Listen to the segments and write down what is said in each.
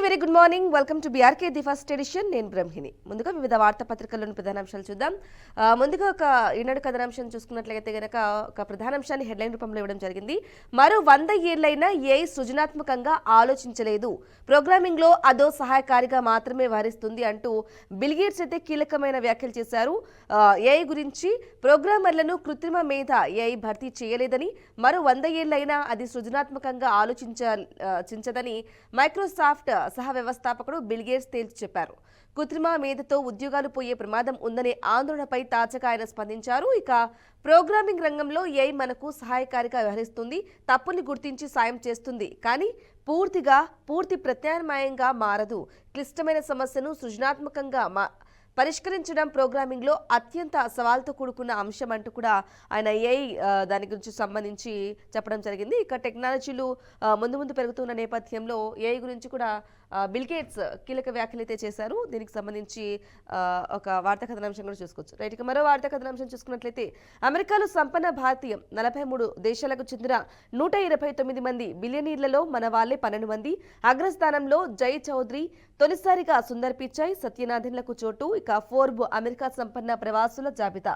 Very good morning. Welcome to BRK the first edition. నేను బ్రహ్మిణి. ముందుగా వివిధ వార్తాపత్రికల్లోని ప్రధానాంశాలు చూద్దాం. ముందుగా ఒక ఈనాడు కథనాంశం చూసుకున్నట్లయితే గనక ఒక ప్రధానాంశాన్ని హెడ్లైన్ రూపంలో ఇవ్వడం జరిగింది. మరో 100 ఏళ్లైనా ఏఐ సృజనాత్మకంగా ఆలోచించలేదు, ప్రోగ్రామింగ్లో అదో సహాయకారిగా మాత్రమే వ్యవహరిస్తుంది అంటూ బిల్ గేట్స్ అయితే కీలకమైన వ్యాఖ్యలు చేశారు. ఏఐ గురించి ప్రోగ్రామర్లను కృత్రిమ మేధ ఏఐ భర్తీ చేయలేదని, మరో 100 ఏళ్లైనా అది సృజనాత్మకంగా ఆలోచించదని మైక్రోసాఫ్ట్ సహ వ్యవస్థాపకుడు బిల్ గేట్స్ తేల్చి చెప్పారు. కృత్రిమ మేధతో ఉద్యోగాలు పోయే ప్రమాదం ఉందనే ఆందోళనపై తాజాగా ఆయన స్పందించారు. ఇక ప్రోగ్రామింగ్ రంగంలో ఏఐ మనకు సహాయకారిగా వ్యవహరిస్తుంది, తప్పుల్ని గుర్తించి సాయం చేస్తుంది, కానీ పూర్తి ప్రత్యామ్నాయంగా మారదు. క్లిష్టమైన సమస్యను సృజనాత్మకంగా పరిష్కరించడం ప్రోగ్రామింగ్లో అత్యంత సవాల్తో కూడుకున్న అంశం అంటూ కూడా ఆయన ఏఐ దాని గురించి సంబంధించి చెప్పడం జరిగింది. ఇక టెక్నాలజీలు ముందు పెరుగుతున్న నేపథ్యంలో ఏఐ గురించి కూడా బిల్ గేట్స్ కీలక వ్యాఖ్యలు అయితే చేశారు. దీనికి సంబంధించి ఒక వార్తా కథనాంశం కూడా చూసుకోవచ్చు. రైట్, ఇక మరో వార్తా కథనాంశం చూసుకున్నట్లయితే అమెరికాలో సంపన్న భారతీయం 43 దేశాలకు చెందిన 129 మంది బిలియనీర్లలో మన వాళ్ళే 12 మంది. అగ్రస్థానంలో జై చౌదరి, తొలిసారిగా సుందర్ పిచాయ్, సత్యనాథన్లకు చోటు. ఇక ఫోర్బ్ అమెరికా సంపన్న ప్రవాసుల జాబితా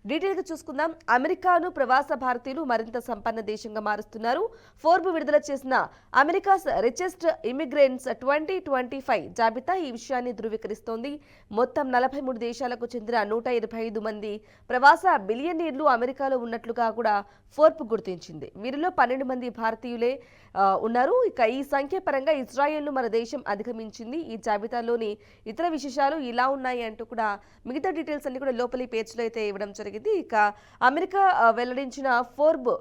డీటెయిల్గా చూసుకుందాం. అమెరికాను ప్రవాస భారతీయులు మరింత సంపన్న దేశంగా మారుస్తున్నారు. ఫోర్బ్ విడుదల చేసిన అమెరికాస్ రిచెస్ట్ ఇమిగ్రెంట్స్ 2025 జాబితా ఈ విషయాన్ని ధృవీకరిస్తోంది. మొత్తం 43 దేశాలకు చెందిన 125 మంది ప్రవాస బిలియనీర్లు అమెరికాలో ఉన్నట్లుగా కూడా ఫోర్బ్ గుర్తించింది. వీరిలో 12 మంది భారతీయులే ఉన్నారు. ఇక ఈ సంఖ్య పరంగా ఇజ్రాయెల్ను మన దేశం అధిగమించింది. ఈ జాబితాలోని ఇతర విశేషాలు ఇలా ఉన్నాయి అంటూ కూడా మిగతా డీటెయిల్స్ అన్ని కూడా లోపలి పేజ్లో అయితే ఇవ్వడం జరిగింది. ఇక అమెరికా వెల్లడించిన ఫోర్బ్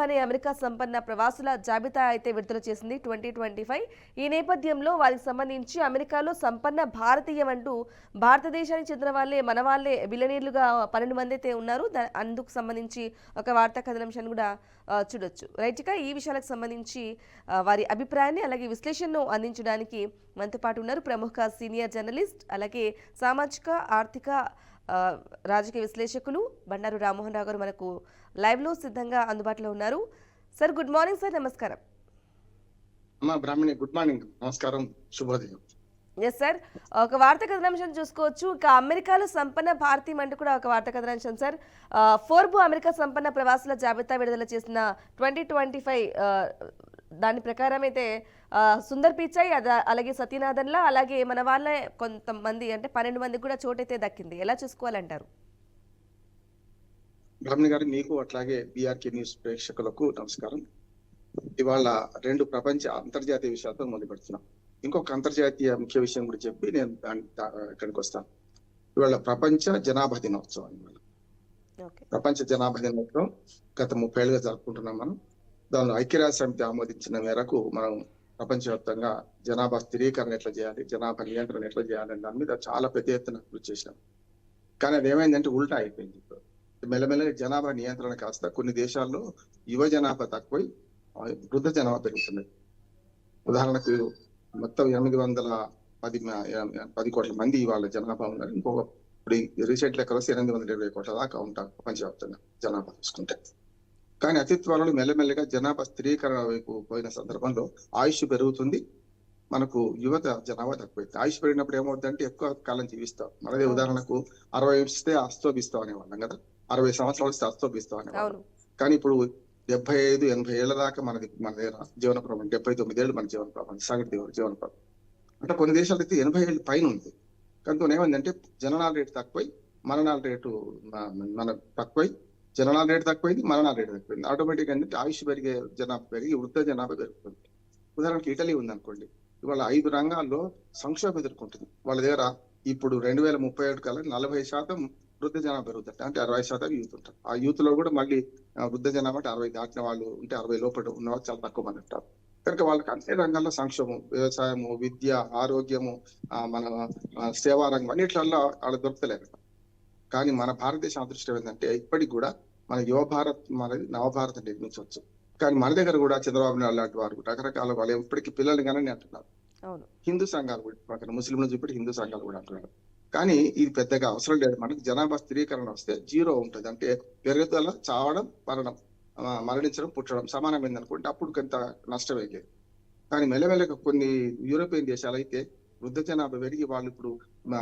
అనే అమెరికా సంపన్న ప్రవాసుల జాబితా అయితే విడుదల చేసింది 2025. ఈ నేపథ్యంలో వారికి సంబంధించి అమెరికాలో సంపన్న భారతీయం అంటూ భారతదేశానికి చెందిన మన వాళ్ళే బిలియనీర్లుగా 12 మంది అయితే ఉన్నారు. అందుకు సంబంధించి ఒక వార్తా కథనాంశాన్ని కూడా చూడొచ్చు. రైట్గా ఈ విషయాలకు సంబంధించి వారి అభిప్రాయాన్ని అలాగే విశ్లేషణను అందించడానికి మనతో పాటు ఉన్నారు ప్రముఖ సీనియర్ జర్నలిస్ట్ అలాగే సామాజిక ఆర్థిక రాజకీయ విశ్లేషకులు బండారు రామ్మోహన్ రావు గారు మనకు లైవ్లో సిద్ధంగా అందుబాటులో ఉన్నారు. Sir good morning. సార్ నమస్కారం. బ్రాహ్మణి గుడ్ మార్నింగ్, నమస్కారం, శుభోదయం. ఎస్ సార్, ఒక వార్తా కథనాంశం చూసుకోవచ్చు. ఇక అమెరికాలో సంపన్న భారతీయం అంటూ కూడా ఒక వార్తా కథనాంశం సార్. ఫోర్బ్ అమెరికా సంపన్న ప్రవాసుల జాబితా విడుదల చేసిన 2025 దాని ప్రకారం అయితే సుందర్ పిచాయ్ అలాగే సత్యనాథన్లా అలాగే మన వాళ్ళ కొంతమంది అంటే 12 మందికి కూడా చోటైతే దక్కింది. ఎలా చూసుకోవాలంటారు? బ్రాహ్మణి గారు, మీకు అట్లాగే బీఆర్కే న్యూస్ ప్రేక్షకులకు నమస్కారం. ఇవాళ 2 ప్రపంచ అంతర్జాతీయ విషయాలతో మొదలు పెడుతున్నాం. ఇంకొక అంతర్జాతీయ ముఖ్య విషయం కూడా చెప్పి నేను ఇక్కడికి వస్తాను. ఇవాళ ప్రపంచ జనాభా దినోత్సవం. ప్రపంచ జనాభా దినోత్సవం గత 30 ఏళ్ళుగా జరుపుకుంటున్నాం మనం. దానిలో ఐక్యరాజ్య సమితి ఆమోదించిన మేరకు మనం ప్రపంచవ్యాప్తంగా జనాభా స్థిరీకరణ ఎట్లా చేయాలి, జనాభా నియంత్రణ ఎట్లా చేయాలని దాని మీద చాలా పెద్ద ఎత్తున కృషి చేసినాం. కానీ అది ఏమైందంటే ఉల్టా అయిపోయింది. మెల్లమెల్లగా జనాభా నియంత్రణ కాస్త కొన్ని దేశాల్లో యువ జనాభా తక్కువై వృద్ధ జనాభా పెరుగుతున్నది. ఉదాహరణకు మొత్తం 810 కోట్ల మంది వాళ్ళ జనాభా ఉన్నారు. ఇంకొక ఇప్పుడు రీసెంట్ లెక్కలో 820 కోట్ల దాకా ఉంటారు ప్రపంచవ్యాప్తంగా జనాభా చూసుకుంటే. కానీ అతి త్వరలో మెల్లమెల్లగా జనాభా స్థిరీకరణ వైపు పోయిన సందర్భంలో ఆయుష్ పెరుగుతుంది, మనకు యువత జనాభా తక్కువైంది. ఆయుష్ పెరిగినప్పుడు ఏమవుతుందంటే ఎక్కువ కాలం జీవిస్తాం. మనదే ఉదాహరణకు 60 ఇస్తే అస్తోపిస్తాం అనేవాళ్ళం కదా, 60 సంవత్సరాలు ఇస్తే అస్తోపిస్తాం అనేవాళ్ళం. కానీ ఇప్పుడు 75-80 ఏళ్ల దాకా మన దగ్గర జీవన ప్రమాణం 79 ఏళ్ళు మన జీవన ప్రమాణం, సగటు జీవన ప్రమాణం. అంటే కొన్ని దేశాలు అయితే 80 ఏళ్ళు పైన ఉంది. కానీ ఏమైందంటే జననాల రేటు తక్కువై మరణాల రేటు తక్కువై జననాల రేటు తక్కువైంది, మరణాల రేటు తక్కువైంది. ఆటోమేటిక్ అంటే ఆయుష్ పెరిగే జనాభా పెరిగి వృద్ధ జనాభా పెరుగుతుంది. ఉదాహరణకి ఇటలీ ఉందనుకోండి, ఇవాళ 5 రంగాల్లో సంక్షోభం ఎదుర్కొంటుంది. వాళ్ళ దగ్గర ఇప్పుడు 2037 కల్లా 40% వృద్ధ జనాభా పెరుగుతుంది. అంటే 60% యూత్ ఉంటారు. ఆ యూత్ లో కూడా మళ్ళీ వృద్ధ జనాభా అంటే 60 దాటిన వాళ్ళు ఉంటే 60 లోపల ఉన్న వాళ్ళు చాలా తక్కువ మంది ఉంటారు. కనుక వాళ్ళకి అన్ని రంగాల్లో సంక్షోభం, వ్యవసాయము, విద్య, ఆరోగ్యము, మన సేవా రంగం అన్నిట్లలో వాళ్ళు దొరకలేరు. కానీ మన భారతదేశం అదృష్టం ఏంటంటే ఇప్పటికి కూడా మన యువ భారత్ మనది నవభారత్ నిర్మించవచ్చు. కానీ మన దగ్గర కూడా చంద్రబాబు నాయుడు లాంటి వారు రకరకాల వాళ్ళు ఇప్పటికీ పిల్లలు కానీ అంటున్నారు. హిందూ సంఘాలు కూడా పక్కన ముస్లింలు చూపెట్టి హిందూ సంఘాలు కూడా అంటున్నారు. కానీ ఇది పెద్దగా అవసరం లేదు. మనకి జనాభా స్థిరీకరణ వస్తే 0 ఉంటుంది. అంటే పెరుగుదల, చావడం, మరణం, మరణించడం, పుట్టడం సమానమైంది అనుకుంటే అప్పుడు కొంత నష్టమే లేదు. కానీ మెల్లమెల్లగా కొన్ని యూరోపియన్ దేశాలు అయితే వృద్ధ జనాభా పెరిగి వాళ్ళు ఇప్పుడు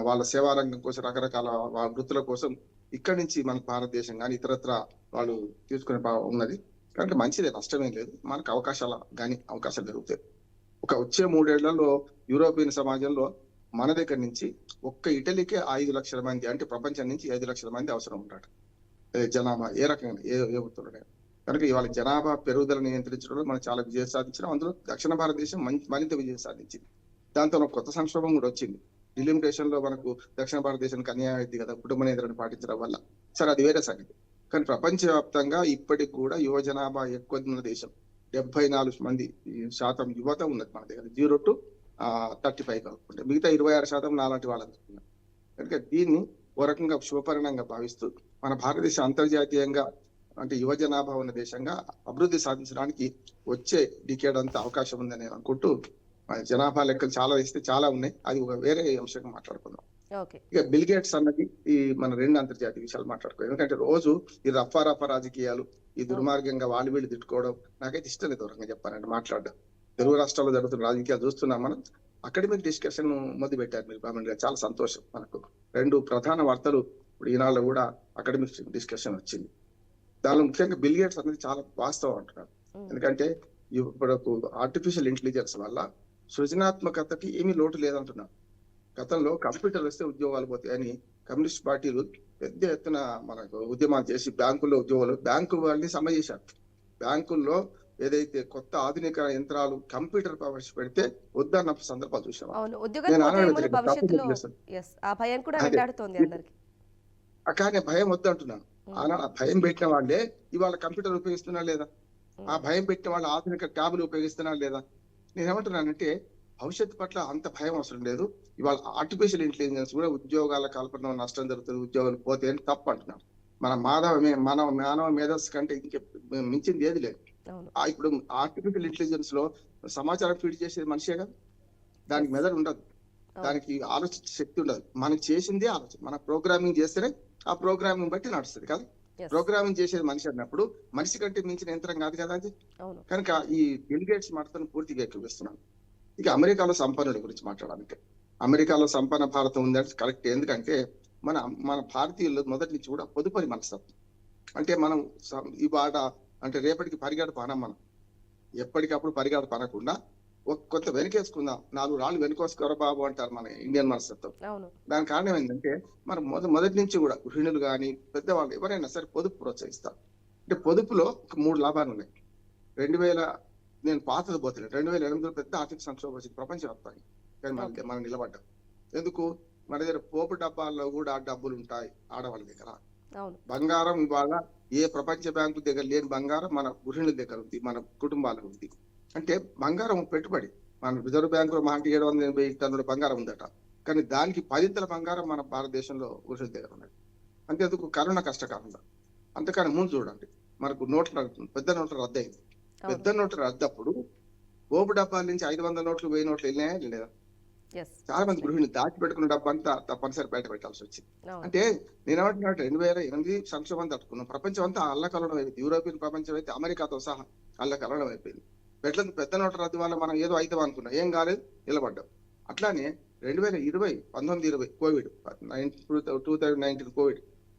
వాళ్ళ సేవా రంగం కోసం రకరకాల వృత్తుల కోసం ఇక్కడి నుంచి మన భారతదేశం కానీ ఇతరత్ర వాళ్ళు తీసుకునే ఉన్నది. కాబట్టి మంచిదే, నష్టమేం లేదు. మనకు అవకాశాలు పెరుగుతాయి. వచ్చే 3 ఏళ్లలో యూరోపియన్ సమాజంలో మన దగ్గర నుంచి ఒక్క ఇటలీకే 5 లక్షల మంది, అంటే ప్రపంచం నుంచి 5 లక్షల మంది అవసరం ఉంటాడు జనాభా ఏ రకంగా ఏ వృత్తులనే. కనుక ఇవాళ జనాభా పెరుగుదల నియంత్రించడంలో మనం చాలా విజయం సాధించినాం. అందులో దక్షిణ భారతదేశం మరింత విజయం సాధించింది. దాంతో ఒక కొత్త సంక్షోభం కూడా వచ్చింది. డిలిమిటేషన్ లో మనకు దక్షిణ భారతదేశానికి అన్యాయం అయింది కదా కుటుంబ నియంత్రణ పాటించడం వల్ల. సరే, అది వేరే సంగతి. కానీ ప్రపంచవ్యాప్తంగా ఇప్పటికి కూడా యువ జనాభా ఎక్కువ ఉన్న దేశం. 74% యువత ఉన్నది మన దగ్గర, 0 to 35 కాకుండా. మిగతా 26% నాలాంటి వాళ్ళు అనుకున్నారు. కనుక దీన్ని ఓ రకంగా శుభపరిణంగా భావిస్తూ మన భారతదేశం అంతర్జాతీయంగా అంటే యువ జనాభా ఉన్న దేశంగా అభివృద్ధి సాధించడానికి వచ్చే డికేడ్ అంతా అవకాశం ఉందని అనుకుంటూ, జనాభా లెక్కలు చాలా ఇస్తే చాలా ఉన్నాయి, అది ఒక వేరే అంశంగా మాట్లాడుకుందాం. ఇక బిల్ గేట్స్ అన్నది ఈ మన 2 అంతర్జాతీయ విషయాలు మాట్లాడుకో. ఎందుకంటే రోజు ఈ రఫా రాజకీయాలు, ఈ దుర్మార్గంగా వాళ్ళు వీళ్ళు తిట్టుకోవడం నాకైతే ఇష్టం లేదు. దూరంగా చెప్పాలంటే మాట్లాడడం. తెలుగు రాష్ట్రాల్లో జరుగుతున్న రాజకీయాలు చూస్తున్నాం మనం. అకాడమిక్ డిస్కషన్ మొదలు పెట్టారు మీరు గవర్నమెంట్, చాలా సంతోషం. మనకు 2 ప్రధాన వార్తలు ఇప్పుడు ఈనాడులో కూడా అకాడమిక్ డిస్కషన్ వచ్చింది. దానిలో ముఖ్యంగా బిల్ గేట్స్ అనేది చాలా వాస్తవం అంటున్నారు. ఎందుకంటే ఇప్పుడు ఆర్టిఫిషియల్ ఇంటెలిజెన్స్ వల్ల సృజనాత్మకతకి ఏమీ లోటు లేదంటున్నారు. గతంలో కంప్యూటర్ వస్తే ఉద్యోగాలు పోతాయని కమ్యూనిస్ట్ పార్టీలు పెద్ద ఎత్తున మనకు ఉద్యమాలు చేసి బ్యాంకు వాళ్ళని సమ్మె చేశారు. బ్యాంకుల్లో ఏదైతే కొత్త ఆధునిక యంత్రాలు కంప్యూటర్ ప్రవేశపెడితే వద్దన్న సందర్భాలు చూసాం. కానీ భయం వద్దంటున్నాను. భయం పెట్టిన వాళ్ళే ఇవాళ కంప్యూటర్ ఉపయోగిస్తున్నా లేదా, ఆ భయం పెట్టిన వాళ్ళు ఆధునిక ట్యాబులు ఉపయోగిస్తున్నా లేదా. నేనేమంటున్నానంటే భవిష్యత్తు పట్ల అంత భయం అవసరం లేదు. ఇవాళ ఆర్టిఫిషియల్ ఇంటెలిజెన్స్ కూడా ఉద్యోగాల కల్పన నష్టం జరుగుతుంది, ఉద్యోగాలు పోతే అని తప్పు అంటున్నాను. మన మానవ మేధస్సు కంటే ఇంకే మించింది ఏది లేదు. ఇప్పుడు ఆర్టిఫిషియల్ ఇంటెలిజెన్స్ లో సమాచారం ఫీడ్ చేసేది మనిషే కదా, దానికి మెదడు ఉండదు, దానికి ఆలోచించే శక్తి ఉండదు. మనం చేసిందే ఆలోచన, మన ప్రోగ్రామింగ్ చేస్తేనే ఆ ప్రోగ్రామింగ్ బట్టి నడుస్తుంది కదా. ప్రోగ్రామింగ్ చేసేది మనిషి అన్నప్పుడు మనిషి కంటే మించిన యంత్రం కాదు కదా అది. కనుక ఈ బిల్ గేట్స్ మాటను పూర్తిగా ఎక్కువిస్తున్నాను. ఇక అమెరికాలో సంపన్నుల గురించి మాట్లాడాలంటే, అమెరికాలో సంపన్న భారతం ఉందంటే కరెక్ట్. ఎందుకంటే మన భారతీయులు మొదటి నుంచి కూడా పొదుపరి మనస్తత్వం. అంటే మనం ఇవాళ అంటే రేపటికి పరిగాడు పనం, మనం ఎప్పటికప్పుడు పరిగాడు పనకుండా కొంత వెనకేసుకుందాం, 4 రాళ్ళు వెనుకోసుకోరా బాబు అంటారు మన ఇండియన్ మనస్తత్వం. దాని కారణం ఏంటంటే మనం మొదటి నుంచి కూడా గృహిణులు కానీ పెద్దవాళ్ళు ఎవరైనా సరే పొదుపు ప్రోత్సహిస్తారు. అంటే పొదుపులో 3 లాభాలు ఉన్నాయి. నేను పాతది పోతున్నాను. 2008లో పెద్ద ఆర్థిక సంక్షోభం వచ్చింది ప్రపంచవ్యాప్తంగా. కానీ మనం నిలబడ్డాం. ఎందుకు? మన దగ్గర పోపు డబ్బాల్లో కూడా డబ్బులు ఉంటాయి ఆడవాళ్ళ దగ్గర. బంగారం ఇవాళ ఏ ప్రపంచ బ్యాంకు దగ్గర లేని బంగారం మన గృహిణుల దగ్గర ఉంది, మన కుటుంబాలకు ఉంది. అంటే బంగారం పెట్టుబడి. మన రిజర్వ్ బ్యాంకులో మహా 780 టన్నుల బంగారం ఉందట, కానీ దానికి 10 బంగారం మన భారతదేశంలో గృహిణుల దగ్గర ఉన్నది. అంతేందుకు కరోనా కష్టకాలంలో. అంతకని ముందు చూడండి, మనకు పెద్ద నోట్ల రద్దు అయింది. పెద్ద నోట్లు రద్దప్పుడు పోపు డబ్బాల నుంచి 500 నోట్లు 1000 నోట్లు వెళ్ళినాయా లేదా? చాలా మంది గృహిణులు దాచిపెట్టుకున్న డబ్బు అంతా తప్పనిసరి బయట పెట్టాల్సి వచ్చింది. అంటే నేనేమంటున్నాను, 2008 సంక్షోభం తట్టుకున్నాం. ప్రపంచం అంతా అల్లకల్లోలం అయిపోయింది. యూరోపియన్ ప్రపంచం అయితే అమెరికాతో సహా అల్లకల్లోలం అయిపోయింది. పెద్ద నోట్ల రద్దు వల్ల మనం ఏదో అవుతాం అనుకున్నాం, ఏం కాలేదు, నిలబడ్డాం. అట్లానే 1920 కోవిడ్ 2019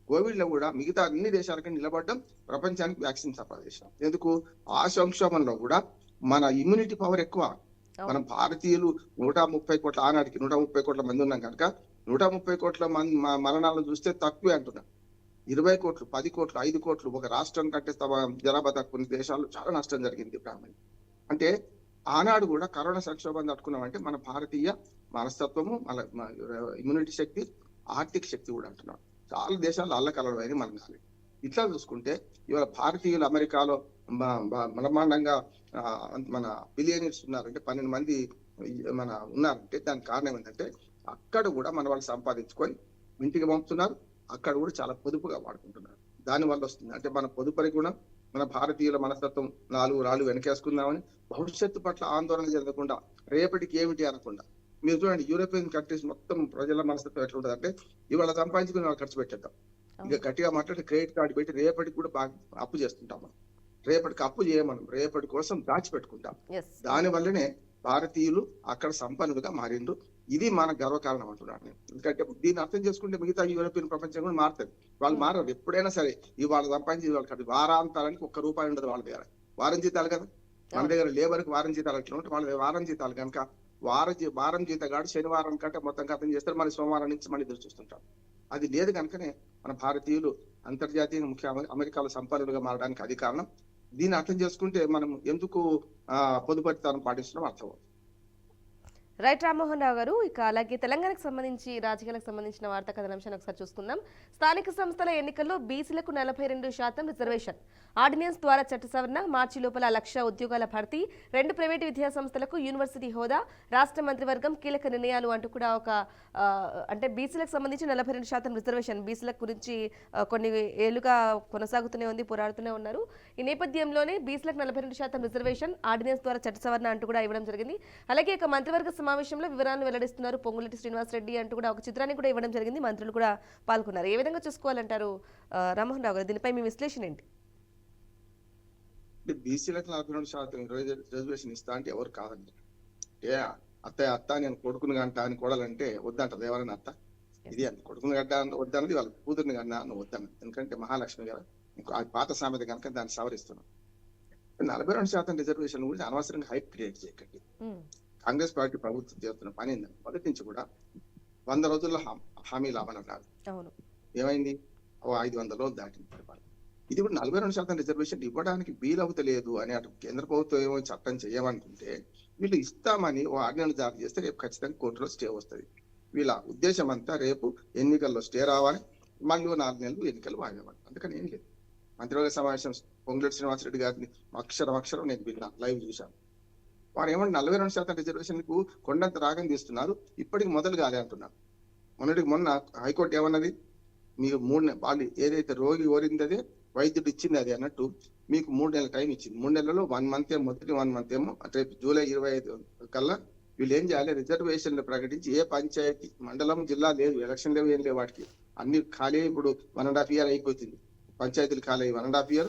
కోవిడ్ లో కూడా మిగతా అన్ని దేశాలకి నిలబడ్డం, ప్రపంచానికి వ్యాక్సిన్ సంపాదించాం. ఎందుకు? ఆ సంక్షోభంలో కూడా మన ఇమ్యూనిటీ పవర్ ఎక్కువ. మనం భారతీయులు 130 కోట్ల, ఆనాటికి 130 కోట్ల మంది ఉన్నాం కనుక 130 కోట్ల మంది మరణాలను చూస్తే తక్కువే అంటున్నాం. 20 కోట్లు, 10 కోట్లు, 5 కోట్లు ఒక రాష్ట్రం కంటే జనాభా తక్కువ దేశాలు చాలా నష్టం జరిగింది బ్రాహ్మణి. అంటే ఆనాడు కూడా కరోనా సంక్షోభం తట్టుకున్నామంటే మన భారతీయ మనస్తత్వము, మన ఇమ్యూనిటీ శక్తి, ఆర్థిక శక్తి కూడా అంటున్నాం. చాలా దేశాలు అల్లకలమైనవి మనం కాదు. ఇట్లా చూసుకుంటే ఇవాళ భారతీయులు అమెరికాలో బ్రహ్మాండంగా మన బిలియనీర్స్ ఉన్నారంటే 12 మంది మన ఉన్నారంటే దానికి కారణం ఏంటంటే అక్కడ కూడా మన వాళ్ళు సంపాదించుకొని ఇంటికి పంపుతున్నారు. అక్కడ కూడా చాలా పొదుపుగా వాడుకుంటున్నారు. దాని వల్ల వస్తుంది అంటే మన పొదుపరి గుణం, మన భారతీయుల మనస్తత్వం 4 రాళ్ళు వెనకేసుకుందామని, భవిష్యత్తు పట్ల ఆందోళన జరగకుండా, రేపటికి ఏమిటి అనకుండా. మీరు చూడండి, యూరోపియన్ కంట్రీస్ మొత్తం ప్రజల మనస్తత్వం ఎట్లా ఉంటుంది అంటే ఇవాళ సంపాదించుకుని వాళ్ళు ఖర్చు పెట్టేద్దాం. ఇంకా గట్టిగా మాట్లాడి క్రెడిట్ కార్డు పెట్టి రేపటికి కూడా బాగా అప్పు చేస్తుంటాం. మనం రేపటికి అప్పు చేయమనం, రేపటి కోసం దాచిపెట్టుకుంటాం. దాని వల్లనే భారతీయులు అక్కడ సంపన్నులుగా మారిండ్రు. ఇది మన గర్వకారణం అంటున్నాను నేను. ఎందుకంటే దీన్ని అర్థం చేసుకుంటే మిగతా యూరోపియన్ ప్రపంచం కూడా మారుతుంది. వాళ్ళు మారరు ఎప్పుడైనా సరే. ఇవాళ సంపాదించి వాళ్ళు కాదు, వారాంతానికి ₹1 ఉండదు వాళ్ళ దగ్గర. వారం జీతాలు కదా, మన దగ్గర లేబర్కి వారం జీతాలు ఎట్లా ఉంటే వాళ్ళ దగ్గర వారం జీతాలు కనుక వారం జీతగాడు శనివారం కంటే మొత్తం అర్థం చేస్తారు, మళ్ళీ సోమవారం నుంచి మళ్ళీ ఎదురు చూస్తుంటారు. అది లేదు కనుకనే మన భారతీయులు అంతర్జాతీయ ముఖ్య అమెరికాలో సంపన్నులుగా మారడానికి అది కారణం. దీన్ని అర్థం చేసుకుంటే మనం ఎందుకు పొదుపరితనం పాటిస్తున్నాం అర్థం. రైట్ రామ్మోహన్ రావు గారు, ఇక అలాగే తెలంగాణకు సంబంధించి రాజకీయాలకు సంబంధించిన వార్తా కథనాంశాన్ని ఒకసారి చూసుకుందాం. స్థానిక సంస్థల ఎన్నికల్లో బీసీలకు 42% రిజర్వేషన్, ఆర్డినెన్స్ ద్వారా చట్ట సవరణ, మార్చి లోపల 1,00,000 ఉద్యోగాల భర్తీ, 2 ప్రైవేటు విద్యా సంస్థలకు యూనివర్సిటీ హోదా, రాష్ట్ర మంత్రివర్గం కీలక నిర్ణయాలు అంటూ కూడా ఒక అంటే బీసీలకు సంబంధించి 42% రిజర్వేషన్ బీసీలకు గురించి కొన్ని ఏళ్లుగా కొనసాగుతూనే ఉంది, పోరాడుతూనే ఉన్నారు. ఈ నేపథ్యంలోనే బీసీలకు 42% రిజర్వేషన్, ఆర్డినెన్స్ ద్వారా చట్ట సవరణ అంటూ కూడా ఇవ్వడం జరిగింది. అలాగే ఇక మంత్రివర్గ సమావేశంలో వివరాలను వెల్లడిస్తున్నారు పొంగులేటి శ్రీనివాసరెడ్డి అంటూ కూడా ఒక చిత్రాన్ని కూడా ఇవ్వడం జరిగింది. మంత్రులు కూడా పాల్గొన్నారు. ఏ విధంగా చూసుకోవాలంటారు రామ్మోహన్ రావు గారు? దీనిపై మీ విశ్లేషణ ఏంటి? బీసీలకు 42% రిజర్వేషన్ ఇస్తా అంటే ఎవరు కాదండి. అత్త నేను కొడుకుని గంట అని కొడాలంటే వద్దంటది ఎవరైనా అత్త. ఇది అంత కొడుకుని గడ్డ వద్దన్నది వాళ్ళ కూతుర్ని కన్నా నువ్వు వద్దన్నది. ఎందుకంటే మహాలక్ష్మి గారు పాత సామెత కనుక దాన్ని సవరిస్తున్నాం. 42% రిజర్వేషన్ గురించి అనవసరంగా హైప్ క్రియేట్ చేయకండి. కాంగ్రెస్ పార్టీ ప్రభుత్వం చేస్తున్న పని ఏంటంటే మొదటి నుంచి కూడా 100 రోజుల్లో హామీలు అమలన్నారు. ఏమైంది? 500 రోజులు దాటింది పరిపాలన. ఇది కూడా 42% రిజర్వేషన్ ఇవ్వడానికి వీలవుతలేదు అని అటు కేంద్ర ప్రభుత్వం ఏమో చట్టం చేయమనుకుంటే వీళ్ళు ఇస్తామని ఓ ఆర్డినెన్స్ జారీ చేస్తే రేపు ఖచ్చితంగా కోర్టులో స్టే వస్తుంది. వీళ్ళ ఉద్దేశం అంతా రేపు ఎన్నికల్లో స్టే రావాలి, మళ్ళీ 4 నెలలు ఎన్నికలు వాయిదావాలి. అందుకని ఏం లేదు. మంత్రివర్గ సమావేశం పొంగులేటి శ్రీనివాసరెడ్డి గారిని అక్షరం నేను విన్నా, లైవ్ చూశాను. వారు ఏమంటే 42% రిజర్వేషన్ కు కొండంత రాగం తీస్తున్నారు, ఇప్పటికి మొదలు కాలే అంటున్నారు. మొన్న హైకోర్టు ఏమన్నది, మీకు 3 వాళ్ళు ఏదైతే రోగి కోరిందదే వైద్యుడు ఇచ్చింది అది అన్నట్టు మీకు 3 నెలల టైం ఇచ్చింది. 3 నెలల్లో 1 మంత్ ఏమో, మొదటి 1 మంత్ ఏమో రేపు జూలై 25 కల్లా వీళ్ళు ఏం చేయాలి, రిజర్వేషన్లు ప్రకటించి ఏ పంచాయతీ మండలం జిల్లా లేదు, ఎలక్షన్ లేవు, ఏం లేవు, వాటికి అన్ని ఖాళీ. ఇప్పుడు 1.5 year అయిపోతుంది, పంచాయతీలు ఖాళీ 1.5 year,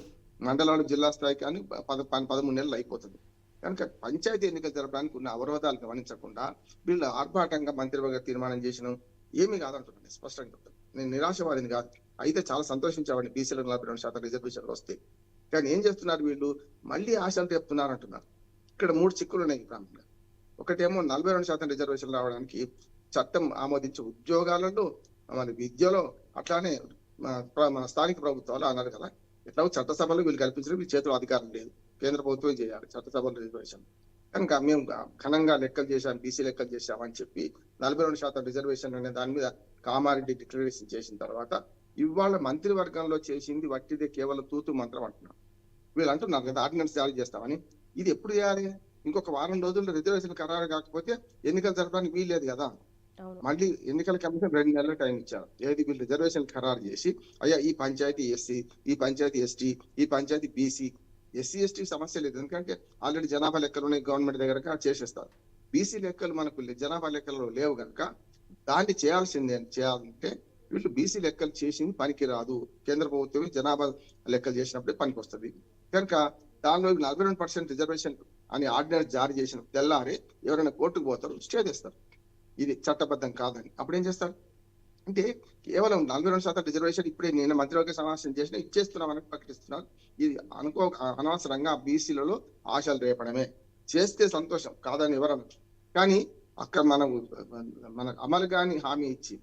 మండలాలు జిల్లా స్థాయి కానీ 13 నెలలు అయిపోతుంది. కనుక పంచాయతీ ఎన్నికలు జరపడానికి ఉన్న అవరోధాలు గమనించకుండా వీళ్ళు ఆర్భాటంగా మంత్రివర్గ తీర్మానం చేసిన ఏమీ కాదంటున్నాను. స్పష్టంగా చెప్తాను, నేను నిరాశవాదిని కాదు. అయితే చాలా సంతోషించేవాడిని బీసీలకు 42% రిజర్వేషన్లు వస్తే. కానీ ఏం చేస్తున్నారు వీళ్ళు, మళ్ళీ ఆశలు చెప్తున్నారు అంటున్నారు. ఇక్కడ 3 చిక్కులు ఉన్నాయి ప్రాంతంలో. ఒకటేమో 42% రిజర్వేషన్ రావడానికి చట్టం ఆమోదించే ఉద్యోగాలలో, మన విద్యలో, అట్లానే మన స్థానిక ప్రభుత్వాలు అన్నారు కదా, ఎట్లా చట్టసభలో వీళ్ళు కల్పించడం, వీళ్ళ చేతిలో అధికారం లేదు, కేంద్ర ప్రభుత్వం చేయాలి చట్టసభలో రిజర్వేషన్. కనుక మేము ఘనంగా లెక్కలు చేశాం, బీసీ లెక్కలు చేశామని చెప్పి 42% రిజర్వేషన్ అనే దాని మీద కామారెడ్డి డిక్లరేషన్ చేసిన తర్వాత ఇవాళ మంత్రివర్గంలో చేసింది వట్టిదే, కేవలం తూతు మంత్రం అంటున్నారు. వీళ్ళు అంటున్నారు కదా ఆర్డినెన్స్ జారీ చేస్తామని. ఇది ఎప్పుడు చేయాలి? ఇంకొక వారం రోజుల్లో రిజర్వేషన్ ఖరారు కాకపోతే ఎన్నికలు జరపడానికి వీల్లేదు కదా. మళ్ళీ ఎన్నికల కమిషన్ 2 నెలల టైం ఇచ్చారు. ఏది వీళ్ళు రిజర్వేషన్ ఖరారు చేసి, అయ్యా ఈ పంచాయతీ ఎస్సీ, ఈ పంచాయతీ ఎస్టీ, ఈ పంచాయతీ బీసీ. ఎస్సీ ఎస్టీ సమస్య లేదు, ఎందుకంటే ఆల్రెడీ జనాభా లెక్కలు ఉన్నాయి, గవర్నమెంట్ దగ్గర చేసేస్తారు. బీసీ లెక్కలు మనకు జనాభా లెక్కలు లేవు కనుక దాన్ని చేయాలంటే వీళ్ళు బీసీ లెక్కలు చేసింది పనికి రాదు. కేంద్ర ప్రభుత్వం జనాభా లెక్కలు చేసినప్పుడే పనికి వస్తుంది. కనుక దానిలో 42% రిజర్వేషన్ అని ఆర్డినెన్స్ జారీ చేసిన తెల్లారి ఎవరైనా కోర్టుకు పోతారు, స్టే చేస్తారు, ఇది చట్టబద్ధం కాదని. అప్పుడు ఏం చేస్తారు అంటే కేవలం 42% రిజర్వేషన్ ఇప్పుడే నేను మంత్రివర్గ సమావేశం చేసిన ఇచ్చేస్తున్నామని ప్రకటిస్తున్నారు. ఇది అనవసరంగా బీసీలలో ఆశలు రేపడమే. చేస్తే సంతోషం, కాదని ఎవరన్నా. కానీ అక్కడ మన అమలు కాని హామీ ఇచ్చి,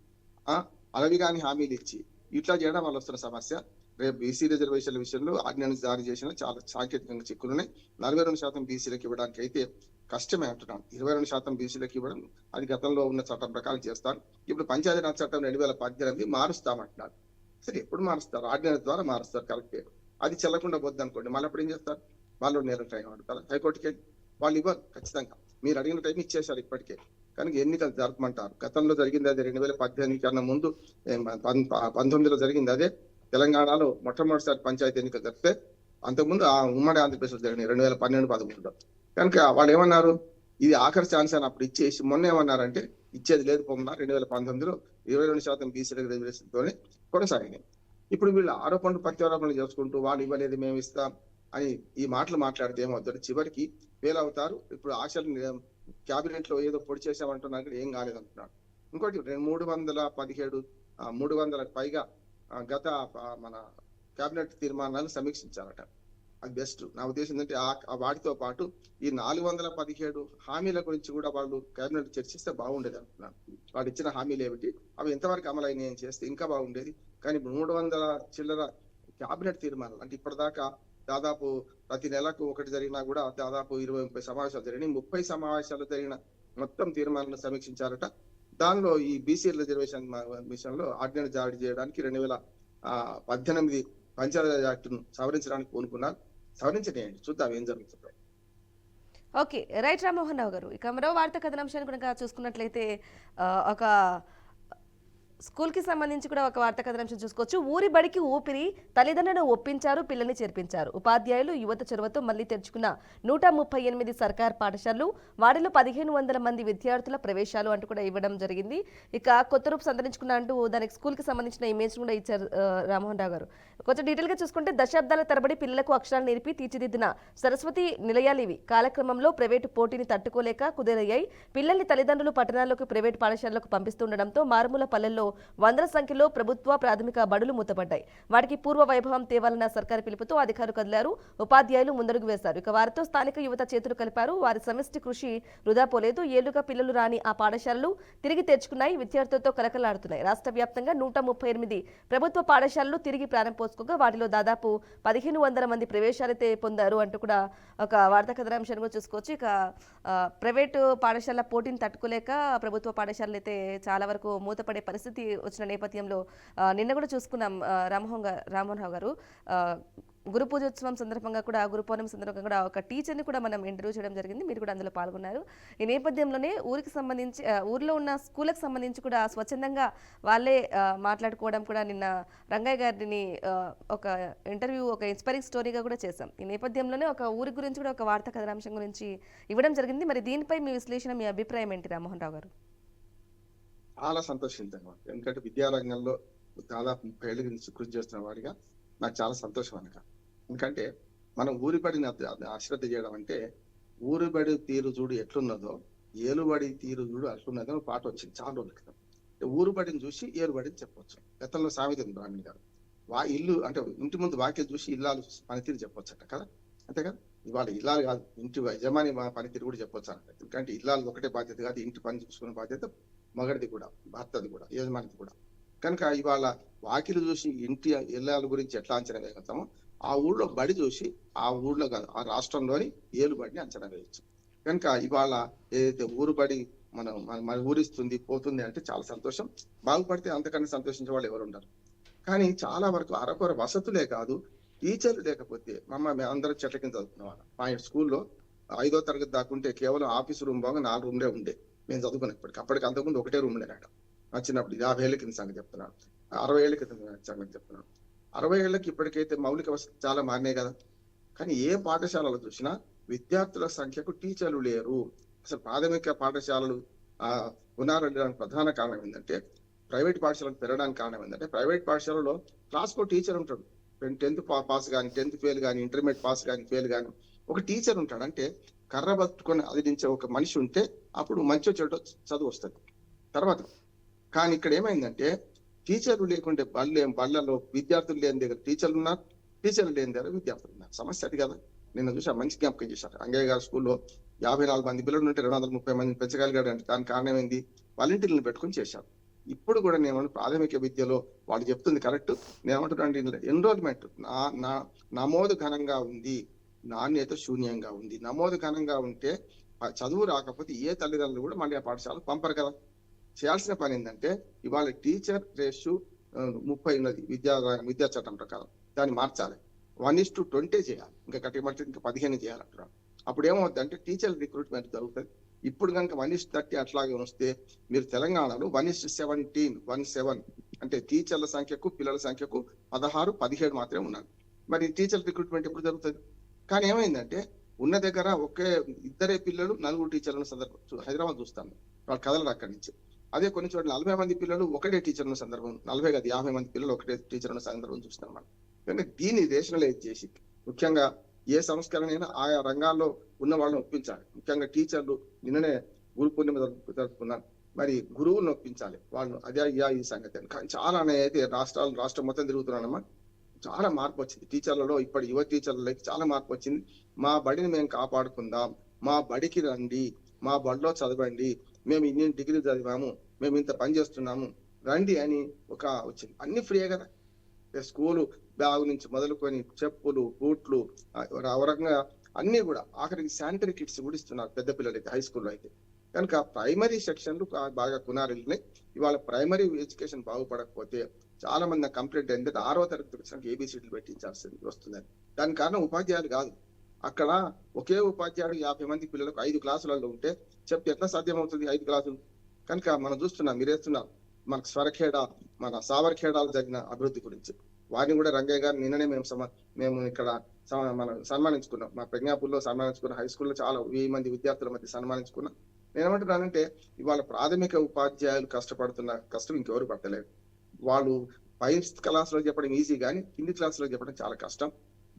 అలవి కాని హామీలు ఇచ్చి ఇట్లా చేయడం వల్ల వస్తున్న సమస్య. రేపు బీసీ రిజర్వేషన్ల విషయంలో ఆర్డినెన్స్ జారీ చేసిన చాలా సాంకేతికంగా చిక్కులున్నాయి. 42% బీసీలకు ఇవ్వడానికి అయితే కష్టమే అంటున్నాను. 22% బీసీలకు ఇవ్వడం అది గతంలో ఉన్న చట్టం ప్రకారం చేస్తారు. ఇప్పుడు పంచాయతీరాజ్ చట్టం 2018 మారుస్తామంటున్నారు. సరే, ఎప్పుడు మారుస్తారు? ఆర్డినెన్స్ ద్వారా మారుస్తారు, కరెక్టే. అది చెల్లకుండా పోద్ది అనుకోండి, మళ్ళీ అప్పుడు ఏం చేస్తారు? వాళ్ళు నెల టైం అడుగుతారు హైకోర్టుకి. వాళ్ళు ఇవ్వరు ఖచ్చితంగా. మీరు అడిగిన టైం ఇచ్చేసారు ఇప్పటికే. కనుక ఎన్నికలు జరపమంటారు. గతంలో జరిగింది అదే, 2018 కన్నా ముందు 19లో జరిగింది అదే. తెలంగాణలో మొట్టమొదటిసారి పంచాయతీ ఎన్నికలు జరిపితే అంతకుముందు ఆ ఉమ్మడి ఆంధ్రప్రదేశ్ జరిగినాయి 2012-13లో. కనుక వాళ్ళు ఏమన్నారు, ఇది ఆఖరి ఛాన్స్ అని అప్పుడు ఇచ్చేసి మొన్న ఏమన్నారంటే ఇచ్చేది లేదు పొమ్మన్నారు. 2019లో 22% బీసీలకు రిజర్వేషన్తోనే కొనసాగినాయి. ఇప్పుడు వీళ్ళు ఆరోపణలు ప్రత్యారోపణలు చేసుకుంటూ వాళ్ళు ఇవ్వలేదు మేము ఇస్తాం అని ఈ మాటలు మాట్లాడితే ఏమవుతారు, చివరికి ఫెయిల్ అవుతారు. ఇప్పుడు ఆశలు క్యాబినెట్ లో ఏదో పొడి చేసామంటున్నారు కానీ ఏం కాలేదంటున్నాడు. ఇంకోటి 317 300 పైగా గత మన క్యాబినెట్ తీర్మానాలను సమీక్షించారట. అది బెస్ట్. నా ఉద్దేశం ఏంటంటే వాటితో పాటు ఈ 417 హామీల గురించి కూడా వాళ్ళు కేబినెట్ చర్చిస్తే బాగుండేది అంటున్నాను. వాళ్ళు ఇచ్చిన హామీలు ఏమిటి, అవి ఎంతవరకు అమలైన చేస్తే ఇంకా బాగుండేది. కానీ 300 చిల్లర క్యాబినెట్ తీర్మానాలు అంటే ఇప్పటిదాకా దాదాపు ప్రతి నెలకు ఒకటి జరిగినా కూడా దాదాపు 20-30 సమావేశాలు జరిగినాయి. 30 సమావేశాలు జరిగిన మొత్తం తీర్మానాలను సమీక్షించారట. దానిలో ఈ బీసీ రిజర్వేషన్ విషయంలో ఆర్డినెన్స్ జారీ చేయడానికి 2018 పంచాయతీ యాక్ట్ను సవరించడానికి పూనుకున్నారు. సవరించండి, చూద్దాం ఏం జరుగుతుందో. ఓకే, రైట్ రామ్మోహన్ రావు గారు. ఇక మరో వార్తా కథనాంశాన్ని కనుక చూసుకున్నట్లయితే ఒక స్కూల్కి సంబంధించి కూడా ఒక వార్తా కథనాంశం చూసుకోవచ్చు. ఊరి బడికి ఊపిరి, తల్లిదండ్రులను ఒప్పించారు, పిల్లల్ని చేర్పించారు. ఉపాధ్యాయులు యువత చొరవతో మళ్లీ తెరుచుకున్న 138 సర్కార్ పాఠశాలలు, వాటిలో 1500 మంది విద్యార్థుల ప్రవేశాలు అంటూ కూడా ఇవ్వడం జరిగింది. ఇక కొత్త రూపు సంతరించుకున్న అంటూ దానికి స్కూల్కి సంబంధించిన ఇమేజ్ కూడా ఇచ్చారు రామ్మోహన్ రావు గారు. కొంచెం డీటెయిల్గా చూసుకుంటే దశాబ్దాల తరబడి పిల్లలకు అక్షరాలు నేర్పి తీర్చిదిద్దిన సరస్వతి నిలయాలు ఇవి. కాలక్రమంలో ప్రైవేటు పోటీని తట్టుకోలేక కుదేరయ్యాయి. పిల్లల్ని తల్లిదండ్రులు పట్టణాల్లోకి ప్రైవేటు పాఠశాలలకు పంపిస్తుండటంతో మారుమూల పల్లెల్లో వందల సంఖ్యలో ప్రభుత్వ ప్రాథమిక బడులు మూతపడ్డాయి. వాటికి పూర్వ వైభవం తేవాలన్న సర్కారు పిలుపుతో అధికారులు కదిలారు, ఉపాధ్యాయులు ముందడుగు వేశారు. ఇక వారితో స్థానిక యువత చేతులు కలిపారు. వారి సమిష్టి కృషి వృధా పోలేదు. ఏళ్లుగా పిల్లలు రాని ఆ పాఠశాలలు తిరిగి తెరుచుకున్నాయి, విద్యార్థులతో కలకలాడుతున్నాయి. రాష్ట్ర వ్యాప్తంగా 138 ప్రభుత్వ పాఠశాలలు తిరిగి ప్రాణం పోసుకోగా వాటిలో దాదాపు 1500 మంది ప్రవేశాలైతే పొందారు అంటూ కూడా ఒక వార్తా కథనాంశాన్ని కూడా చూసుకోవచ్చు. ఇక ప్రైవేటు పాఠశాల పోటీని తట్టుకోలేక ప్రభుత్వ పాఠశాలలు అయితే చాలా వరకు మూతపడే పరిస్థితి వచ్చిన నేపథ్యంలో నిన్న కూడా చూసుకున్నాం. రామ్మోహన్ రావు గారు గురు పూజోత్సవం సందర్భంగా కూడా, గురు పౌర్ణమి సందర్భంగా కూడా ఒక టీచర్ని కూడా మనం ఇంటర్వ్యూ చేయడం జరిగింది. మీరు కూడా అందులో పాల్గొన్నారు. ఈ నేపథ్యంలోనే ఊరికి సంబంధించి ఊర్లో ఉన్న స్కూళ్ళకి సంబంధించి కూడా స్వచ్ఛందంగా వాళ్ళే మాట్లాడుకోవడం కూడా నిన్న రంగయ్య గారిని ఒక ఇంటర్వ్యూ, ఒక ఇన్స్పైరింగ్ స్టోరీగా కూడా చేశాం. ఈ నేపథ్యంలోనే ఒక ఊరి గురించి కూడా ఒక వార్తా కథనాంశం గురించి ఇవ్వడం జరిగింది. మరి దీనిపై మీ విశ్లేషణ, మీ అభిప్రాయం ఏంటి రామ్మోహన్ రావు గారు? చాలా సంతోషించాను. ఎందుకంటే విద్యారంగంలో దాదాపు 30 ఏళ్ళ నుంచి కృషి చేస్తున్న వాడిగా నాకు చాలా సంతోషం అనక. ఎందుకంటే మనం ఊరిబడిని అశ్రద్ధ చేయడం అంటే, ఊరిబడి తీరు చూడు ఎట్లున్నదో ఏలుబడి తీరు చూడు అట్లున్నదో పాట వచ్చింది చాలా రోజుల క్రితం. ఊరుబడిని చూసి ఏలుబడిని చెప్పొచ్చు. గతంలో సామెత ఉంది బ్రాహ్మణి గారు, ఇల్లు అంటే ఇంటి ముందు వాక్యం చూసి ఇల్లాలు పనితీరు చెప్పొచ్చట కదా, అంతే కదా. ఇవాళ ఇల్లాలు కాదు, ఇంటి యజమాని పనితీరు కూడా చెప్పొచ్చు అన్నట్టు. ఎందుకంటే ఇల్లాలు ఒకటే బాధ్యత కాదు, ఇంటి పని చూసుకునే బాధ్యత మగడిది కూడా, భర్తది కూడా, యజమానిది కూడా. కనుక ఇవాళ వాకిలు చూసి ఇంటి ఇళ్ళ గురించి ఎట్లా అంచనా వేయగలుగుతామో, ఆ ఊళ్ళో బడి చూసి ఆ ఊళ్ళో కాదు ఆ రాష్ట్రంలోని ఏలుబడిని అంచనా వేయచ్చు. కనుక ఇవాళ ఏదైతే ఊరు బడి మన ఊరిస్తుంది పోతుంది అంటే చాలా సంతోషం. బాగుపడితే అంతకన్నా సంతోషించే వాళ్ళు ఎవరు ఉండరు. కానీ చాలా వరకు అరకొర వసతులే కాదు, టీచర్లు లేకపోతే మేము అందరం చెట్ల కింద చదువుకున్న వాళ్ళం. మా స్కూల్లో 5వ తరగతి దాకుంటే కేవలం ఆఫీస్ రూమ్ బాగా 4 రూమ్లే ఉండే మేము చదువుకున్నప్పటికి. అప్పటికి అంతకుముందు ఒకటే రూమ్ ఉండేనాడు. వచ్చినప్పుడు 50 ఏళ్ల కింద సంగతి చెప్తున్నాను, 60 ఏళ్ల కింద సంగతి చెప్తున్నాను. 60 ఏళ్ళకి ఇప్పటికైతే మౌలిక వసతులు చాలా మారినాయి కదా. కానీ ఏ పాఠశాలలో చూసినా విద్యార్థుల సంఖ్యకు టీచర్లు లేరు. అసలు ప్రాథమిక పాఠశాలలు పునరుద్ధరణకు ప్రధాన కారణం ఏంటంటే, ప్రైవేట్ పాఠశాలకు పెరగడానికి కారణం ఏంటంటే, ప్రైవేట్ పాఠశాలలో క్లాస్కో టీచర్ ఉంటాడు. 10th పాస్ కానీ, 10th ఫెయిల్ కానీ, ఇంటర్మీడియట్ పాస్ కానీ, ఫెయిల్ కానీ ఒక టీచర్ ఉంటాడు. అంటే కర్ర పట్టుకొని అదిలించే ఒక మనిషి ఉంటే అప్పుడు మంచి చెడు చదువు వస్తుంది తర్వాత. కానీ ఇక్కడ ఏమైందంటే, టీచర్లు లేకుంటే బళ్ళలో విద్యార్థులు లేని దగ్గర టీచర్లు ఉన్నారు, టీచర్లు లేని దగ్గర విద్యార్థులు ఉన్నారు. సమస్య అది కదా. నిన్న చూసి మంచి జ్ఞాపకం చేశారు. అంగయ్య గారి స్కూల్లో 54 మంది పిల్లలు ఉంటే 230 మందిని పెంచగలిగాడు అంటే దానికి కారణం ఏంది? వాలంటీర్లను పెట్టుకుని చేశారు. ఇప్పుడు కూడా నేను ప్రాథమిక విద్యలో వాళ్ళు చెప్తుంది కరెక్ట్. నేను ఏమంటున్నాను, ఎన్రోల్మెంట్ నమోదు ఘనంగా ఉంది, నాణ్యత శూన్యంగా ఉంది. నమోదు ఘనంగా ఉంటే చదువు రాకపోతే ఏ తల్లిదండ్రులు కూడా మళ్ళీ ఆ పాఠశాలకు పంపరు కదా. చేయాల్సిన పని ఏంటంటే, ఇవాళ టీచర్ రేషియో 30 ఉన్నది విద్యా చట్టం ప్రకారం, దాన్ని మార్చాలి. 1:20 చేయాలి. ఇంకా కట్టమంటే ఇంకా 15 చేయాలంటున్నారు. అప్పుడు ఏమవుతుందంటే టీచర్ రిక్రూట్మెంట్ జరుగుతుంది. ఇప్పుడు కనుక 1:30 అట్లాగే వస్తే, మీరు తెలంగాణలో 1:17 అంటే టీచర్ల సంఖ్యకు పిల్లల సంఖ్యకు 16, 17 మాత్రమే ఉన్నారు. మరి టీచర్ రిక్రూట్మెంట్ ఎప్పుడు జరుగుతుంది? కానీ ఏమైందంటే, ఉన్న దగ్గర ఒకే 2 పిల్లలు 4 టీచర్లను సందర్భం హైదరాబాద్ చూస్తాను, వాళ్ళు కదలరు అక్కడి నుంచి. అదే కొన్ని చోట్ల 40 మంది పిల్లలు ఒకటే టీచర్ల సందర్భం, 40 కాదు 50 మంది పిల్లలు ఒకటే టీచర్ల సందర్భం చూస్తాం మనం. కనుక దీన్ని రేషనలైజ్ చేసి, ముఖ్యంగా ఏ సంస్కరణ అయినా ఆయా రంగాల్లో ఉన్న వాళ్ళని ఒప్పించాలి. ముఖ్యంగా టీచర్లు నిన్ననే గురు పూర్ణిమ జరుపుకున్నాను. మరి గురువులను ఒప్పించాలి. వాళ్ళు అదే అయ్యా ఈ సంగతి అని. కానీ చాలా అయితే రాష్ట్రం మొత్తం తిరుగుతున్నానమ్మా. చాలా మార్పు వచ్చింది టీచర్లలో. ఇప్పటి యువ టీచర్లకి చాలా మార్పు వచ్చింది. మా బడిని మేము కాపాడుకుందాం, మా బడికి రండి, మా బడిలో చదవండి, మేము ఇన్ని డిగ్రీలు చదివాము, మేము ఇంత పని చేస్తున్నాము, రండి అని ఒక వచ్చింది. అన్ని ఫ్రీయే కదా. స్కూలు బ్యాగ్ నుంచి మొదలుకొని చెప్పులు, బూట్లు, ఒక రకంగా అన్ని కూడా, ఆఖరికి శానిటరీ కిట్స్ కూడా ఇస్తున్నారు పెద్ద పిల్లలకి హై స్కూల్లో అయితే. కనుక ప్రైమరీ సెక్షన్లు బాగా కునారిల్లినాయి. ఇవాళ ప్రైమరీ ఎడ్యుకేషన్ బాగుపడకపోతే చాలా మంది కంప్లైంట్ ఏంటంటే 6వ తరగతి వచ్చినాక ఏబిసిడీలు పెట్టించాల్సి వస్తుందని. దానికి కారణం ఉపాధ్యాయులు కాదు. అక్కడ ఒకే ఉపాధ్యాయుడు 50 మంది పిల్లలకు 5 క్లాసులలో ఉంటే చెప్తే ఎట్లా సాధ్యమవుతుంది 5 క్లాసులు? కనుక మనం చూస్తున్నాం, మీరేస్తున్నాం మనకు స్వరఖేడ, మన సావర్ఖేడాలు జరిగిన అభివృద్ధి గురించి. వారిని కూడా రంగయ్య గారు నిన్ననే మేము ఇక్కడ మనం సన్మానించుకున్నాం. మా ప్రజ్ఞాపూర్లో సన్మానించుకున్న హై స్కూల్లో చాలా 1000 మంది విద్యార్థుల మధ్య సన్మానించుకున్నాం. నేనేమంటున్నానంటే ఇవాళ ప్రాథమిక ఉపాధ్యాయులు కష్టపడుతున్న కష్టం ఇంకెవరు పడతలేరు. వాళ్ళు పై క్లాసులో చెప్పడం ఈజీ, కానీ కింది క్లాసులో చెప్పడం చాలా కష్టం.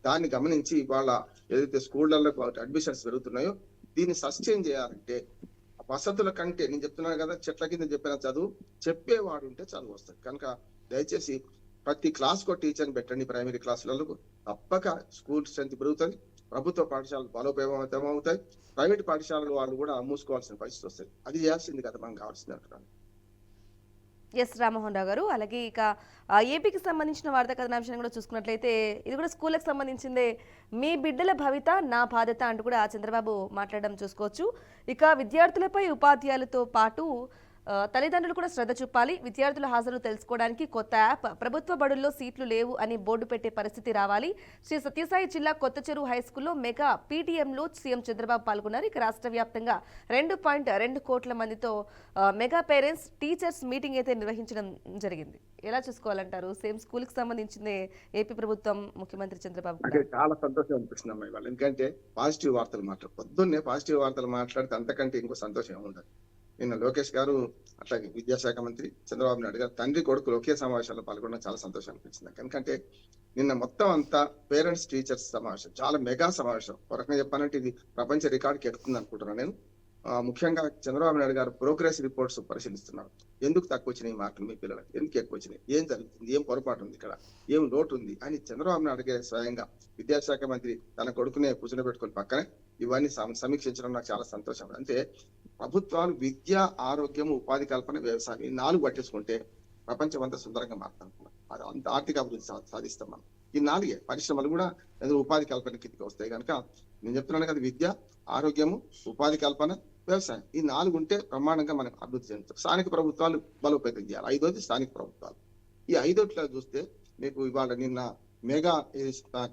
దాన్ని గమనించి ఇవాళ ఏదైతే స్కూళ్లలో అడ్మిషన్స్ పెరుగుతున్నాయో దీన్ని సస్టైన్ చేయాలంటే వసతుల కంటే, నేను చెప్తున్నాను కదా, చెట్ల కింద చెప్పిన చదువు చెప్పేవాడు ఉంటే చదువు వస్తుంది. కనుక దయచేసి ప్రతి క్లాస్ కో టీచర్ని పెట్టండి. ప్రైమరీ క్లాసులలో తప్పక స్కూల్ స్ట్రెంత్ పెరుగుతుంది. ప్రభుత్వ పాఠశాలలు బలోపేతం అవుతాయి. ప్రైవేట్ పాఠశాలలు వాళ్ళు కూడా మూసుకోవాల్సిన పరిస్థితి వస్తుంది. అది చేయాల్సింది కదా మనం కావాల్సింది అంటున్నాను. ఎస్ రామ్మోహన్ రావు గారు, అలాగే ఇక ఏపీకి సంబంధించిన వార్తా కథనాంశాన్ని కూడా చూసుకున్నట్లయితే ఇది కూడా స్కూళ్ళకి సంబంధించిందే. మీ బిడ్డల భవిత నా బాధ్యత అంటూ కూడా చంద్రబాబు మాట్లాడడం చూసుకోవచ్చు. ఇక విద్యార్థులపై ఉపాధ్యాయులతో పాటు తల్లిదండ్రులు కూడా శ్రద్ధ చూపాలి. విద్యార్థుల హాజరు తెలుసుకోవడానికి కొత్త యాప్, ప్రభుత్వ బడుల్లో సీట్లు లేవు అని బోర్డు పెట్టే పరిస్థితి రావాలి. శ్రీ సత్యసాయి జిల్లా కొత్త చెరువు హై స్కూల్లో మెగా పీటీఎంలో సీఎం చంద్రబాబు పాల్గొన్నారు. ఇక రాష్ట్ర వ్యాప్తంగా 2.2 కోట్ల మందితో మెగా పేరెంట్స్ టీచర్స్ మీటింగ్ అయితే నిర్వహించడం జరిగింది. ఎలా చూసుకోవాలంటారు? సేమ్ స్కూల్ కి సంబంధించింది ఏపీ ప్రభుత్వం, ముఖ్యమంత్రి చంద్రబాబు. చాలా సంతోషం అనిపిస్తుంది అమ్మాయి వాళ్ళు. ఎందుకంటే పాజిటివ్ వార్తలు పొద్దున్నే పాజిటివ్ వార్తలు మాట్లాడితే అంతకంటే ఇంకో సంతోషం ఉండదు. నిన్న లోకేష్ గారు, అట్లాగే విద్యాశాఖ మంత్రి చంద్రబాబు నాయుడు గారు తండ్రి కొడుకులు ఒకే సమావేశాల్లో పాల్గొనడం చాలా సంతోషం అనిపించింది. ఎందుకంటే నిన్న మొత్తం అంతా పేరెంట్స్ టీచర్స్ సమావేశం, చాలా మెగా సమావేశం. ఒక రకంగా చెప్పాలంటే ఇది ప్రపంచ రికార్డుకి ఎక్కుతుంది అనుకుంటున్నాను నేను. ముఖ్యంగా చంద్రబాబు నాయుడు గారు ప్రోగ్రెస్ రిపోర్ట్స్ పరిశీలిస్తున్నారు. ఎందుకు తక్కువ వచ్చినాయి మార్కులు మీ పిల్లలకు, ఎందుకు ఎక్కువ వచ్చినాయి, ఏం జరుగుతుంది, ఏం పొరపాటు ఉంది, ఇక్కడ ఏం లోటు ఉంది అని చంద్రబాబు నాయుడు గారు స్వయంగా విద్యాశాఖ మంత్రి తన కొడుకునే కూర్చొని పక్కనే ఇవన్నీ సమీక్షించడం నాకు చాలా సంతోషం. అంటే ప్రభుత్వాలు విద్య, ఆరోగ్యం, ఉపాధి కల్పన, వ్యవసాయం ఈ 4 పట్టించుకుంటే ప్రపంచం అంతా సుందరంగా మారుతాం. అది అంత ఆర్థిక అభివృద్ధి సాధిస్తాం మనం. ఈ 4 పరిశ్రమలు కూడా ఉపాధి కల్పన కిందకి వస్తాయి. కనుక నేను చెప్తున్నాను కదా, విద్య, ఆరోగ్యము, ఉపాధి కల్పన, వ్యవసాయం ఈ 4 ఉంటే బ్రహ్మాండంగా మనం అభివృద్ధి చెందుతాం. స్థానిక ప్రభుత్వాలు బలోపేతం చేయాలి. 5వది స్థానిక ప్రభుత్వాలు. ఈ 5లో చూస్తే మీకు ఇవాళ నిన్న మెగా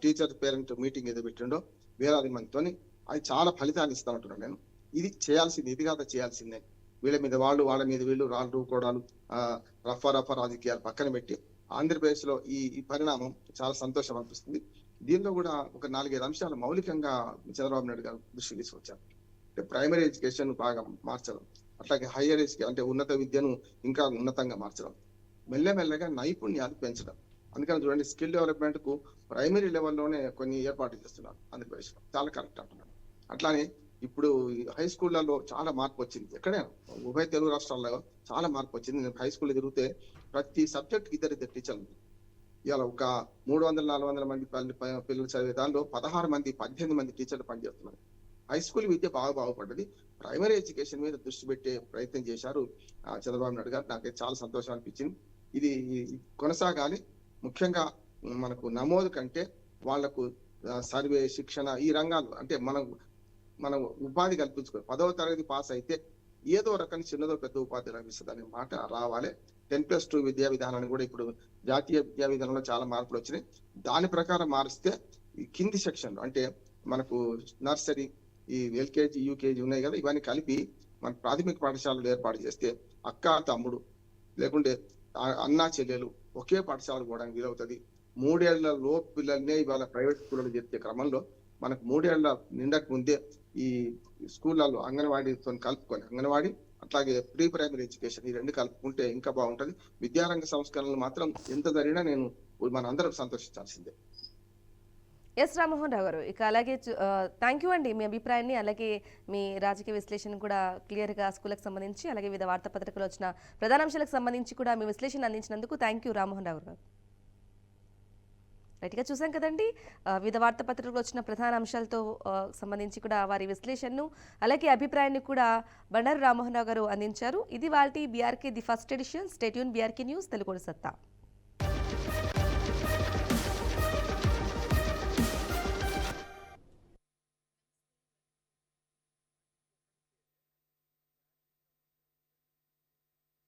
టీచర్ పేరెంట్ మీటింగ్ ఏదో పెట్టిండో వేలాది మందితోని, అది చాలా ఫలితాలు ఇస్తా ఉంటున్నాను నేను. ఇది చేయాల్సింది, ఇది కాక చేయాల్సిందే. వీళ్ళ మీద వాళ్ళు, వాళ్ళ మీద వీళ్ళు, రాళ్ళు రూకోడాలు, రఫా రాజకీయాలు పక్కన పెట్టి ఆంధ్రప్రదేశ్ లో ఈ పరిణామం చాలా సంతోషం అనిపిస్తుంది. దీనిలో కూడా ఒక 4-5 అంశాలు మౌలికంగా చంద్రబాబు నాయుడు గారు దృష్టి తీసుకొచ్చారు. అంటే ప్రైమరీ ఎడ్యుకేషన్ బాగా మార్చడం, అట్లాగే హైయర్ ఎడ్యుకేషన్ అంటే ఉన్నత విద్యను ఇంకా ఉన్నతంగా మార్చడం, మెల్లమెల్లగా నైపుణ్యాలు పెంచడం. అందుకని చూడండి, స్కిల్ డెవలప్మెంట్ కు ప్రైమరీ లెవెల్లోనే కొన్ని ఏర్పాట్లు చేస్తున్నారు ఆంధ్రప్రదేశ్ లో. చాలా కరెక్ట్ అంటున్నాను. అట్లానే ఇప్పుడు హై స్కూళ్లలో చాలా మార్పు వచ్చింది. ఎక్కడైనా ఉభయ తెలుగు రాష్ట్రాల్లో చాలా మార్పు వచ్చింది. నేను హై స్కూల్ తిరిగితే ప్రతి సబ్జెక్ట్ 2 టీచర్లు. ఇవాళ ఒక 300-400 మంది పిల్లలు చదివే దానిలో 16 మంది 18 మంది టీచర్లు పనిచేస్తున్నారు. హై స్కూల్ విద్య బాగుపడ్డది. ప్రైమరీ ఎడ్యుకేషన్ మీద దృష్టి పెట్టే ప్రయత్నం చేశారు చంద్రబాబు నాయుడు గారు. నాకైతే చాలా సంతోషం అనిపించింది. ఇది కొనసాగాలి. ముఖ్యంగా మనకు నమోదు కంటే వాళ్లకు సర్వే, శిక్షణ ఈ రంగాలు అంటే మనం ఉపాధి కల్పించుకోవాలి. 10వ తరగతి పాస్ అయితే ఏదో రకం చిన్నదో పెద్ద ఉపాధి లభిస్తుంది అనే మాట రావాలి. 10+2 విద్యా విధానాన్ని కూడా ఇప్పుడు జాతీయ విద్యా విధానంలో చాలా మార్పులు వచ్చినాయి. దాని ప్రకారం మారిస్తే ఈ కింది సెక్షన్ అంటే మనకు నర్సరీ, ఈ ఎల్కేజీ, యూకేజీ ఉన్నాయి కదా, ఇవన్నీ కలిపి మన ప్రాథమిక పాఠశాలలు ఏర్పాటు చేస్తే అక్క, తమ్ముడు లేకుంటే అన్నా, చెల్లెలు ఒకే పాఠశాలకు పోవడానికి వీలవుతుంది. 3 ఏళ్ల లోపు పిల్లల్నే ఇవాళ ప్రైవేట్ స్కూళ్ళలో చేర్చే క్రమంలో మనకు 3 ఏళ్ల నిండక ముందే ఈ స్కూళ్ళలో అంగన్వాడీతో కలుపుకొని, అంగన్వాడీ అట్లాగే ప్రీ ప్రైమరీ ఎడ్యుకేషన్ ఈ 2 కలుపుకుంటే ఇంకా బాగుంటది. విద్యారంగ సంస్కరణలు మాత్రం ఎంత జరిగినా మన అందరం సంతోషించాల్సిందే. ఎస్ రామ్మోహన్ రావు గారు, ఇక అలాగే థ్యాంక్ యూ అండి మీ అభిప్రాయాన్ని, అలాగే మీ రాజకీయ విశ్లేషణ కూడా క్లియర్గా స్కూళ్ళకి సంబంధించి, అలాగే వివిధ వార్తాపత్రికలు వచ్చిన ప్రధానాంశాలకు సంబంధించి కూడా మీ విశ్లేషణ అందించినందుకు థ్యాంక్ యూ రామ్మోహన్ రావు గారు. రైట్గా చూసాం కదండి, వివిధ వార్తాపత్రికలు వచ్చిన ప్రధాన అంశాలతో సంబంధించి కూడా వారి విశ్లేషణను అలాగే అభిప్రాయాన్ని కూడా బండారు రామ్మోహన్ రావు గారు అందించారు. ఇది వాటి BRK the first edition. Stay tune BRK news Telugu సత్తా.